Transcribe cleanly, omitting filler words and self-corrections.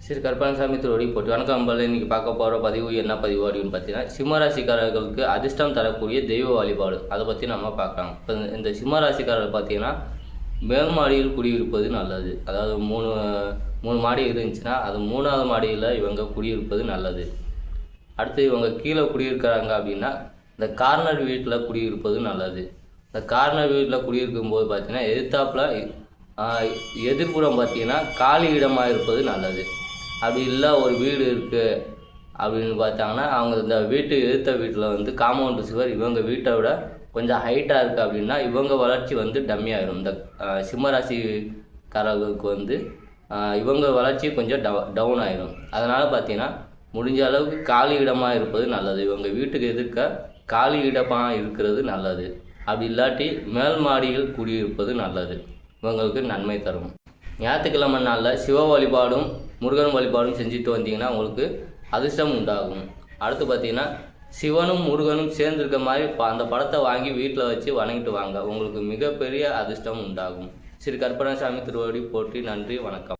சரி, கருப்பணசாமி திருவடி போட்டு வணக்கம் நண்பர்களே. இன்றைக்கி பார்க்க போகிற பதிவு என்ன பதிவு அப்படின்னு பார்த்தீங்கன்னா, சிம்மராசிக்காரர்களுக்கு அதிர்ஷ்டம் தரக்கூடிய தெய்வ வழிபாடு அதை பற்றி நம்ம பார்க்கலாம். இப்போ இந்த சிம்மராசிக்காரர்கள் பார்த்தீங்கன்னா, மேல் மாடியில் குடியிருப்பது நல்லது. அதாவது மூணு மாடி இருந்துச்சுன்னா அது 3வது மாடியில் இவங்க குடியிருப்பது நல்லது. அடுத்து இவங்க கீழே குடியிருக்கிறாங்க அப்படின்னா இந்த கார்னர் வீட்டில் குடியிருப்பது நல்லது. இந்த கார்னர் வீட்டில் குடியிருக்கும் போது பார்த்தீங்கன்னா எதிர்ப்புறம் பார்த்தீங்கன்னா காலி இடமாக இருப்பது நல்லது. அப்படி இல்லை ஒரு வீடு இருக்குது அப்படின்னு பார்த்தாங்கன்னா அவங்க இந்த எதிர்த்த வீட்டில் காம்பவுண்டு சுவர் இவங்க வீட்டை விட கொஞ்சம் ஹைட்டாக இருக்குது அப்படின்னா இவங்க வளர்ச்சி டம்மியாகிடும். இந்த சிம்மராசிக்காரர்களுக்கு இவங்க வளர்ச்சி கொஞ்சம் டவுன் ஆகிடும். அதனால் பார்த்தீங்கன்னா முடிஞ்ச அளவுக்கு காலி இடமாக இருப்பது நல்லது. இவங்க வீட்டுக்கு எதிர்க்க காலி இடமாக இருக்கிறது நல்லது. அப்படி இல்லாட்டி மேல் மாடியில் குடியிருப்பது நல்லது. இவங்களுக்கு நன்மை தரும். ஞாயிற்றுக்கிழமை நாளில் சிவ வழிபாடும் முருகன் வழிபாடும் செஞ்சுட்டு வந்தீங்கன்னா உங்களுக்கு அதிர்ஷ்டம் உண்டாகும். அடுத்து பார்த்தீங்கன்னா சிவனும் முருகனும் சேர்ந்துருக்க மாதிரி அந்த படத்தை வாங்கி வீட்டில் வச்சு வணங்கிட்டு வாங்க. உங்களுக்கு மிகப்பெரிய அதிர்ஷ்டம் உண்டாகும். ஸ்ரீ கருப்பணசாமி திருவடி போற்றி. நன்றி, வணக்கம்.